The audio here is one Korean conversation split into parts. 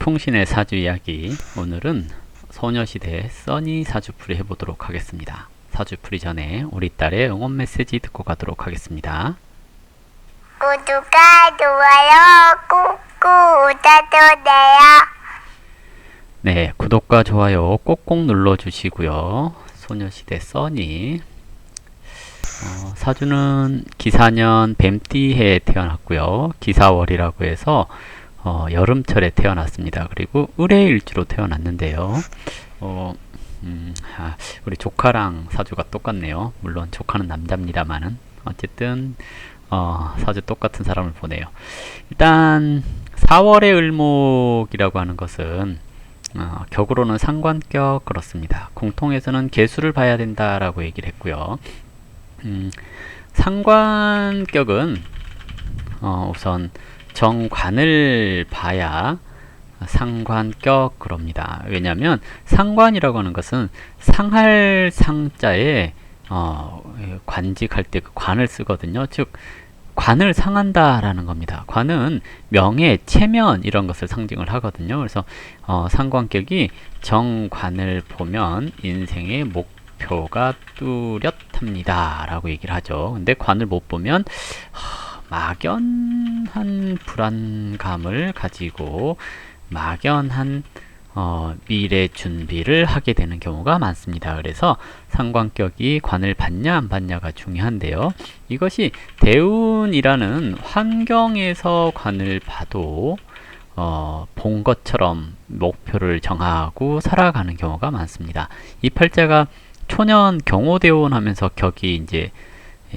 통신의 사주 이야기. 오늘은 소녀시대 써니 사주풀이 해보도록 하겠습니다. 사주풀이 전에 우리 딸의 응원 메시지 듣고 가도록 하겠습니다. 구독과 좋아요 꾹꾹 눌러주세요. 네, 구독과 좋아요 꼭꼭 눌러주시고요. 소녀시대 써니 사주는 기사년 뱀띠해에 태어났고요. 기사월이라고 해서 여름철에 태어났습니다. 그리고 을해일주로 태어났는데요. 우리 조카랑 사주가 똑같네요. 물론 조카는 남자입니다만은 어쨌든 사주 똑같은 사람을 보네요. 일단 4월의 을목이라고 하는 것은 격으로는 상관격 그렇습니다. 공통에서는 개수를 봐야 된다라고 얘기를 했고요. 상관격은 우선 정관을 봐야 상관격 그럽니다. 왜냐하면 상관이라고 하는 것은 상할 상자에 관직할 때 그 관을 쓰거든요. 즉 관을 상한다라는 겁니다. 관은 명예, 체면 이런 것을 상징을 하거든요. 그래서 상관격이 정관을 보면 인생의 목표가 뚜렷합니다 라고 얘기를 하죠. 근데 관을 못 보면 막연한 불안감을 가지고 막연한 미래 준비를 하게 되는 경우가 많습니다. 그래서 상관격이 관을 받냐 안 받냐가 중요한데요. 이것이 대운이라는 환경에서 관을 봐도 본 것처럼 목표를 정하고 살아가는 경우가 많습니다. 이 팔자가 초년 경호대원 하면서 격이 이제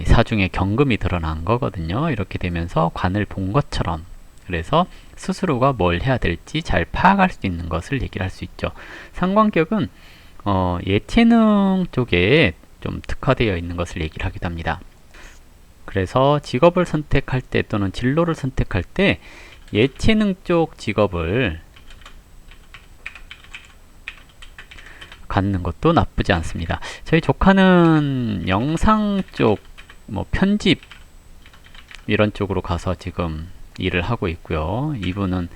사중에 경금이 드러난 거거든요. 이렇게 되면서 관을 본 것처럼, 그래서 스스로가 뭘 해야 될지 잘 파악할 수 있는 것을 얘기를 할 수 있죠. 상관격은 예체능 쪽에 좀 특화되어 있는 것을 얘기를 하기도 합니다. 그래서 직업을 선택할 때 또는 진로를 선택할 때 예체능 쪽 직업을 갖는 것도 나쁘지 않습니다. 저희 조카는 영상 쪽 편집 이런 쪽으로 가서 지금 일을 하고 있고요. 이분은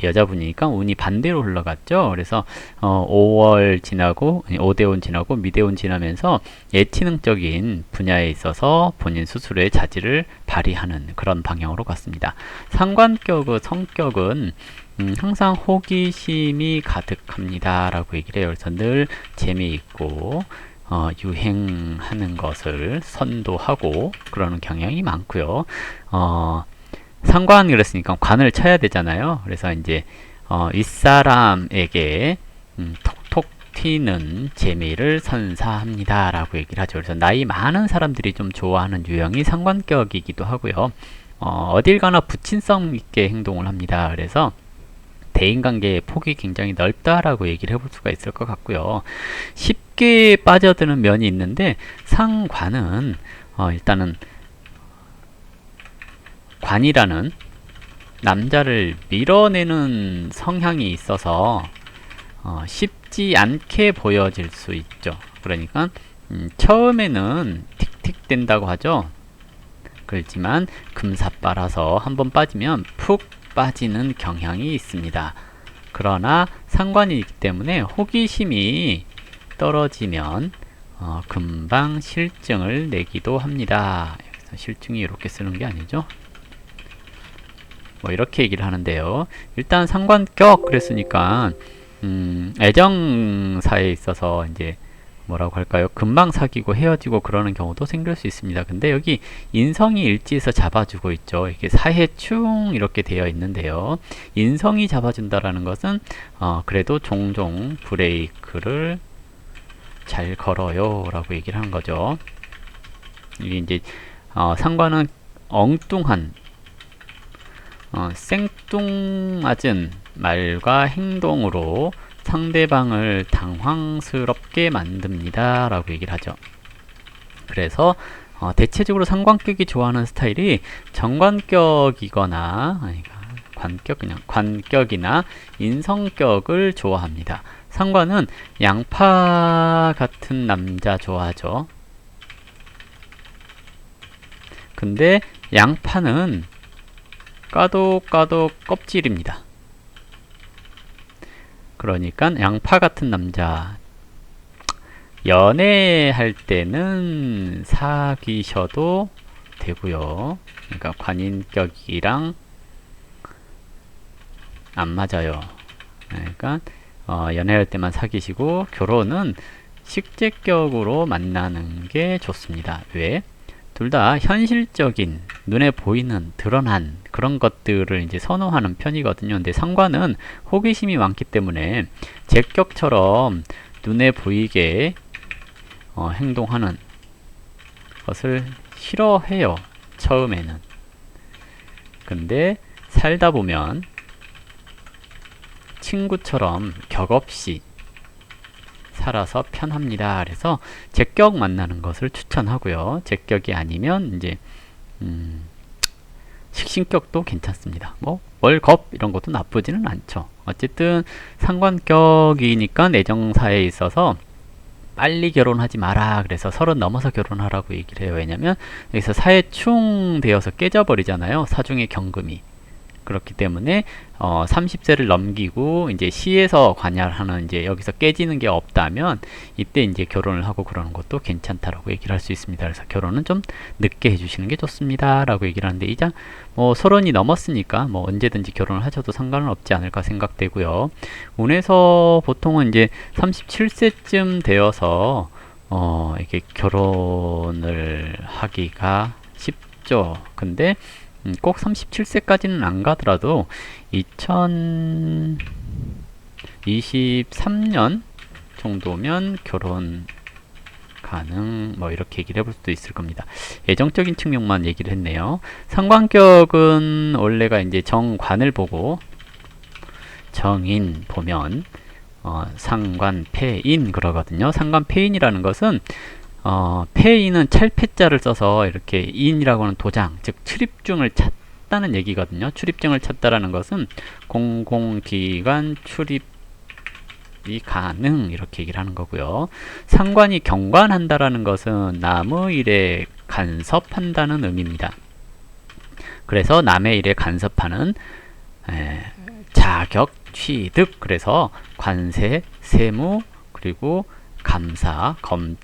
여자분이니까 운이 반대로 흘러갔죠. 그래서 5월 지나고 5대운 지나고 미대운 지나면서 예체능적인 분야에 있어서 본인 스스로의 자질을 발휘하는 그런 방향으로 갔습니다. 상관격의 성격은 항상 호기심이 가득합니다 라고 얘기를 해요. 그래서 늘 재미있고 유행하는 것을 선도하고 그러는 경향이 많고요. 상관 그랬으니까 관을 쳐야 되잖아요. 그래서 이제 윗사람에게 톡톡 튀는 재미를 선사합니다 라고 얘기를 하죠. 그래서 나이 많은 사람들이 좀 좋아하는 유형이 상관격이기도 하고요. 어딜 가나 부친성 있게 행동을 합니다. 그래서 대인관계의 폭이 굉장히 넓다라고 얘기를 해볼 수가 있을 것 같고요. 쉽게 빠져드는 면이 있는데 상관은 일단은 관이라는 남자를 밀어내는 성향이 있어서 쉽지 않게 보여질 수 있죠. 그러니까 처음에는 틱틱 된다고 하죠. 그렇지만 금사빠라서 한번 빠지면 푹 빠지는 경향이 있습니다. 그러나 상관이기 때문에 호기심이 떨어지면 금방 실증을 내기도 합니다. 여기서 실증이 이렇게 쓰는 게 아니죠. 이렇게 얘기를 하는데요. 일단 상관격 그랬으니까 애정사에 있어서 이제 뭐라고 할까요? 금방 사귀고 헤어지고 그러는 경우도 생길 수 있습니다. 근데 여기 인성이 일지에서 잡아주고 있죠. 이게 사해충 이렇게 되어 있는데요. 인성이 잡아준다라는 것은 그래도 종종 브레이크를 잘 걸어요 라고 얘기를 하는 거죠. 이게 이제 상관은 엉뚱한 생뚱맞은 말과 행동으로 상대방을 당황스럽게 만듭니다 라고 얘기를 하죠. 그래서 대체적으로 상관격이 좋아하는 스타일이 정관격이거나 관격이나 인성격을 좋아합니다. 상관은 양파 같은 남자 좋아하죠. 근데 양파는 까도 껍질입니다. 그러니까 양파 같은 남자 연애할 때는 사귀셔도 되고요. 그러니까 관인격이랑 안 맞아요. 그러니까 연애할 때만 사귀시고 결혼은 식재격으로 만나는 게 좋습니다. 왜? 둘 다 현실적인 눈에 보이는 드러난 그런 것들을 이제 선호하는 편이거든요. 근데 상관은 호기심이 많기 때문에 제격처럼 눈에 보이게 행동하는 것을 싫어해요. 처음에는. 근데 살다 보면 친구처럼 격없이 살아서 편합니다. 그래서 제격 만나는 것을 추천하고요. 제격이 아니면 이제 식신격도 괜찮습니다. 뭐 월겁 이런 것도 나쁘지는 않죠. 어쨌든 상관격이니까 애정사에 있어서 빨리 결혼하지 마라. 그래서 30 넘어서 결혼하라고 얘기를 해요. 왜냐면 여기서 사회충 되어서 깨져버리잖아요. 사중의 경금이. 그렇기 때문에 30세를 넘기고 이제 시에서 관할하는 이제 여기서 깨지는 게 없다면 이때 이제 결혼을 하고 그러는 것도 괜찮다라고 얘기를 할 수 있습니다. 그래서 결혼은 좀 늦게 해주시는 게 좋습니다라고 얘기를 하는데 이제 뭐 30이 넘었으니까 뭐 언제든지 결혼을 하셔도 상관은 없지 않을까 생각되고요. 운에서 보통은 이제 37세쯤 되어서 이렇게 결혼을 하기가 쉽죠. 근데 꼭 37세까지는 안 가더라도 2023년 정도면 결혼 가능 뭐 이렇게 얘기를 해볼 수도 있을 겁니다. 애정적인 측면만 얘기를 했네요. 상관격은 원래가 이제 정관을 보고 정인 보면 상관패인 그러거든요. 상관패인이라는 것은 폐인은 찰패자를 써서 이렇게 인이라고 하는 도장, 즉 출입증을 찾다는 얘기거든요. 출입증을 찾다라는 것은 공공기관 출입이 가능 이렇게 얘기를 하는 거고요. 상관이 경관한다라는 것은 남의 일에 간섭한다는 의미입니다. 그래서 남의 일에 간섭하는 자격, 취득, 그래서 관세, 세무, 그리고 감사, 검찰,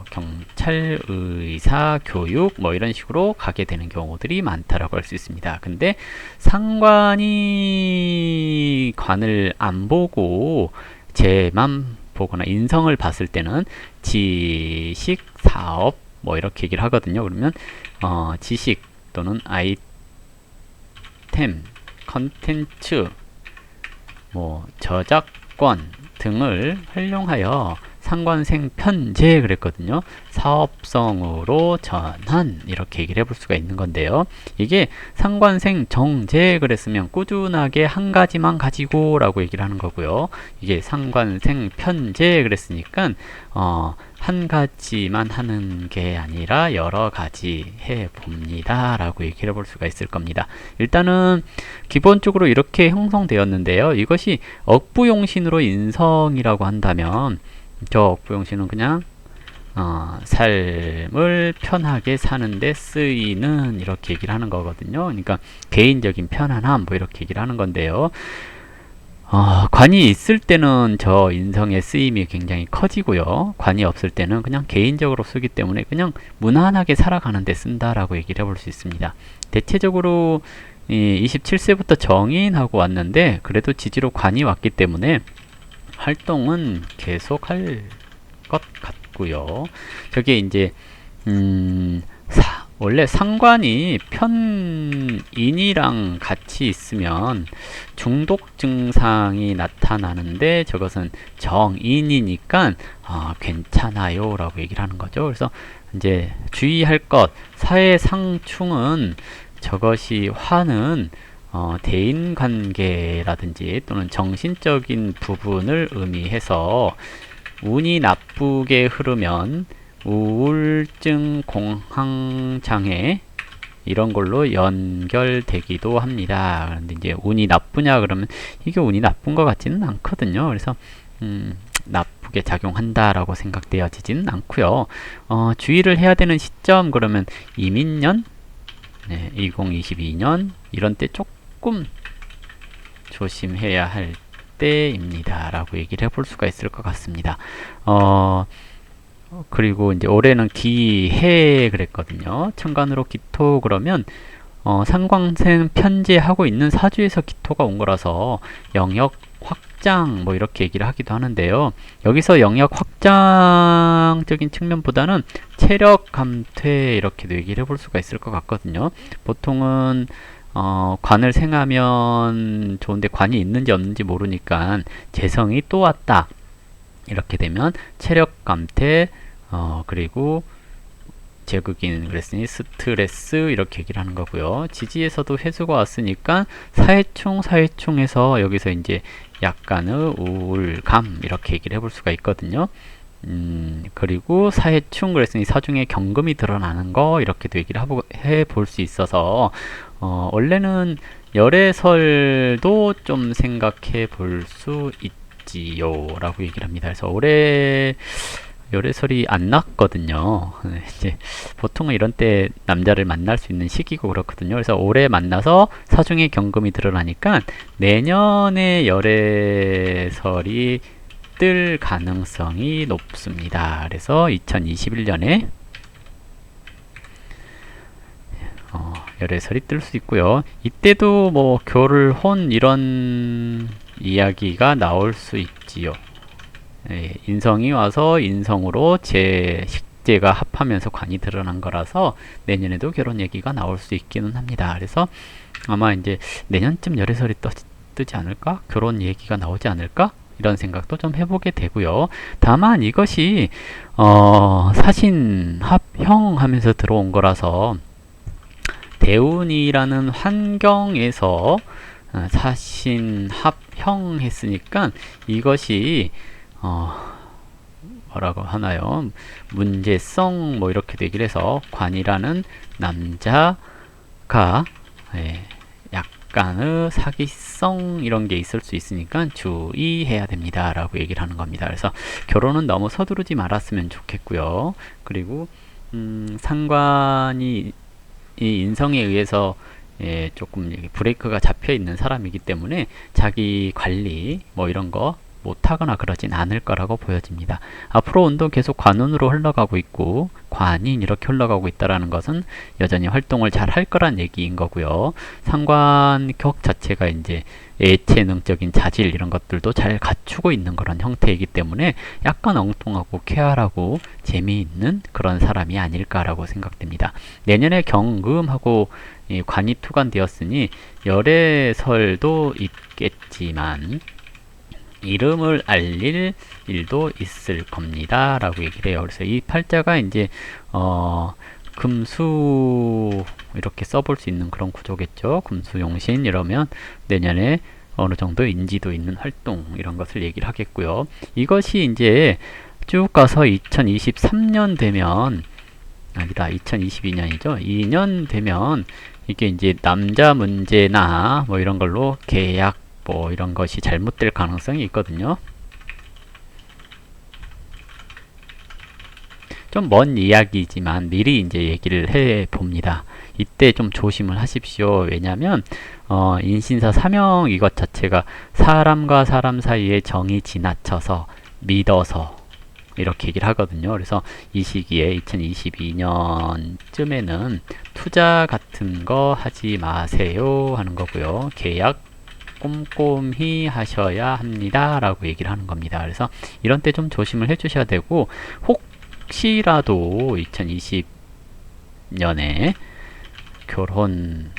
경찰, 의사, 교육 뭐 이런 식으로 가게 되는 경우들이 많다라고 할 수 있습니다. 근데 상관이 관을 안 보고 제만 보거나 인성을 봤을 때는 지식, 사업 뭐 이렇게 얘기를 하거든요. 그러면 지식 또는 아이템, 컨텐츠, 뭐 저작권 등을 활용하여 상관생 편제 그랬거든요. 사업성으로 전환 이렇게 얘기를 해볼 수가 있는 건데요. 이게 상관생 정제 그랬으면 꾸준하게 한 가지만 가지고 라고 얘기를 하는 거고요. 이게 상관생 편제 그랬으니까 한 가지만 하는 게 아니라 여러 가지 해봅니다 라고 얘기를 해볼 수가 있을 겁니다. 일단은 기본적으로 이렇게 형성되었는데요. 이것이 억부용신으로 인성이라고 한다면 저 억부용신은 그냥 삶을 편하게 사는데 쓰이는 이렇게 얘기를 하는 거거든요. 그러니까 개인적인 편안함 뭐 이렇게 얘기를 하는 건데요. 관이 있을 때는 저 인성의 쓰임이 굉장히 커지고요. 관이 없을 때는 그냥 개인적으로 쓰기 때문에 그냥 무난하게 살아가는 데 쓴다라고 얘기를 해볼 수 있습니다. 대체적으로 27세부터 정인하고 왔는데 그래도 지지로 관이 왔기 때문에 활동은 계속 할 것 같고요. 저게 이제 원래 상관이 편인이랑 같이 있으면 중독 증상이 나타나는데 저것은 정인이니까 괜찮아요 라고 얘기를 하는 거죠. 그래서 이제 주의할 것, 사회상충은 저것이 화는 대인관계라든지 또는 정신적인 부분을 의미해서 운이 나쁘게 흐르면 우울증, 공황장애 이런 걸로 연결되기도 합니다. 그런데 이제 운이 나쁘냐 그러면 이게 운이 나쁜 것 같지는 않거든요. 그래서 나쁘게 작용한다라고 생각되어지지는 않고요. 주의를 해야 되는 시점 그러면 이민년, 2022년 이런 때 조금 조심해야 할 때입니다 라고 얘기를 해볼 수가 있을 것 같습니다. 그리고 이제 올해는 기해 그랬거든요. 천간으로 기토 그러면 상광생 편제하고 있는 사주에서 기토가 온 거라서 영역 확장 뭐 이렇게 얘기를 하기도 하는데요. 여기서 영역 확장적인 측면보다는 체력 감퇴 이렇게도 얘기를 해볼 수가 있을 것 같거든요. 보통은 관을 생하면 좋은데 관이 있는지 없는지 모르니까 재성이 또 왔다 이렇게 되면 체력 감퇴 그리고 제극인 그랬으니 스트레스 이렇게 얘기를 하는 거고요. 지지에서도 회수가 왔으니까 사해충에서 여기서 이제 약간의 우울감 이렇게 얘기를 해볼 수가 있거든요. 그리고 사해충 그랬으니 사중에 경금이 드러나는 거 이렇게도 얘기를 해볼 수 있어서 원래는 열애설도 좀 생각해 볼 수 있지요 라고 얘기를 합니다. 그래서 올해 열애설이 안 났거든요. 이제 보통은 이런 때 남자를 만날 수 있는 시기고 그렇거든요. 그래서 올해 만나서 사중에 경금이 드러나니까 내년에 열애설이 뜰 가능성이 높습니다. 그래서 2021년에 열애설이 뜰 수 있고요. 이때도 뭐 결혼 이런 이야기가 나올 수 있지요. 인성이 와서 인성으로 식재가 합하면서 관이 드러난 거라서 내년에도 결혼 얘기가 나올 수 있기는 합니다. 그래서 아마 이제 내년쯤 열애설이 뜨지 않을까? 결혼 얘기가 나오지 않을까? 이런 생각도 좀 해보게 되고요. 다만 이것이 사신 합형 하면서 들어온 거라서 대운이라는 환경에서 사신 합형 했으니까 이것이 뭐라고 하나요? 문제성 뭐 이렇게 얘기를 해서 관이라는 남자가 약간의 사기성 이런 게 있을 수 있으니까 주의해야 됩니다 라고 얘기를 하는 겁니다. 그래서 결혼은 너무 서두르지 말았으면 좋겠고요. 그리고 상관이 이 인성에 의해서 조금 브레이크가 잡혀 있는 사람이기 때문에 자기 관리 뭐 이런 거 못하거나 그러진 않을 거라고 보여집니다. 앞으로 운도 계속 관운으로 흘러가고 있고 관이 이렇게 흘러가고 있다는 것은 여전히 활동을 잘 할 거란 얘기인 거고요. 상관격 자체가 이제 예체능적인 자질 이런 것들도 잘 갖추고 있는 그런 형태이기 때문에 약간 엉뚱하고 쾌활하고 재미있는 그런 사람이 아닐까라고 생각됩니다. 내년에 경금하고 관이 투관되었으니 열애설도 있겠지만 이름을 알릴 일도 있을 겁니다 라고 얘기를 해요. 그래서 이 팔자가 이제 금수 이렇게 써볼 수 있는 그런 구조겠죠. 금수용신 이러면 내년에 어느 정도 인지도 있는 활동 이런 것을 얘기를 하겠고요. 이것이 이제 쭉 가서 2023년 되면 아니다 2022년이죠. 2년 되면 이게 이제 남자 문제나 뭐 이런 걸로 계약 뭐 이런 것이 잘못될 가능성이 있거든요. 좀 먼 이야기지만 미리 이제 얘기를 해 봅니다. 이때 좀 조심을 하십시오. 왜냐하면 인신사 사명 이것 자체가 사람과 사람 사이에 정이 지나쳐서 믿어서 이렇게 얘기를 하거든요. 그래서 이 시기에 2022년쯤에는 투자 같은 거 하지 마세요 하는 거고요. 계약 꼼꼼히 하셔야 합니다 라고 얘기를 하는 겁니다. 그래서 이런 때 좀 조심을 해 주셔야 되고 혹시라도 2020년에 결혼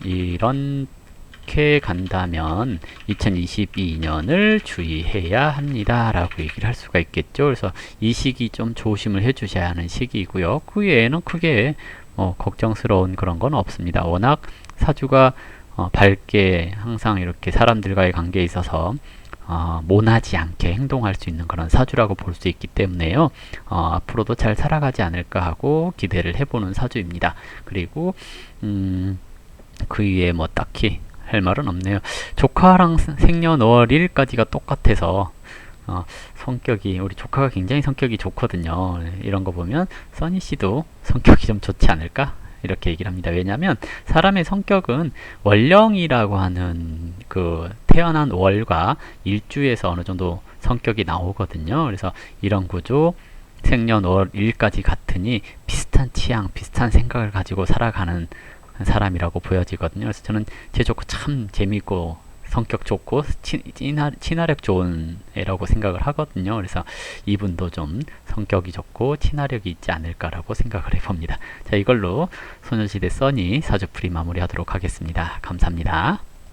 이렇게 간다면 2022년을 주의해야 합니다 라고 얘기를 할 수가 있겠죠. 그래서 이 시기 좀 조심을 해 주셔야 하는 시기이고요. 그 외에는 크게 걱정스러운 그런 건 없습니다. 워낙 사주가 밝게 항상 이렇게 사람들과의 관계에 있어서 모나지 않게 행동할 수 있는 그런 사주라고 볼 수 있기 때문에요. 앞으로도 잘 살아가지 않을까 하고 기대를 해보는 사주입니다. 그리고 그 위에 뭐 딱히 할 말은 없네요. 조카랑 생년월 일까지가 똑같아서 성격이 우리 조카가 굉장히 성격이 좋거든요. 이런 거 보면 써니씨도 성격이 좀 좋지 않을까? 이렇게 얘기를 합니다. 왜냐하면 사람의 성격은 월령이라고 하는 그 태어난 월과 일주에서 어느 정도 성격이 나오거든요. 그래서 이런 구조 생년월일까지 같으니 비슷한 취향, 비슷한 생각을 가지고 살아가는 사람이라고 보여지거든요. 그래서 저는 제 좋고 참 재밌고 성격 좋고 친화력 좋은 애라고 생각을 하거든요. 그래서 이분도 좀 성격이 좋고 친화력이 있지 않을까라고 생각을 해봅니다. 자, 이걸로 소녀시대 써니 사주풀이 마무리하도록 하겠습니다. 감사합니다.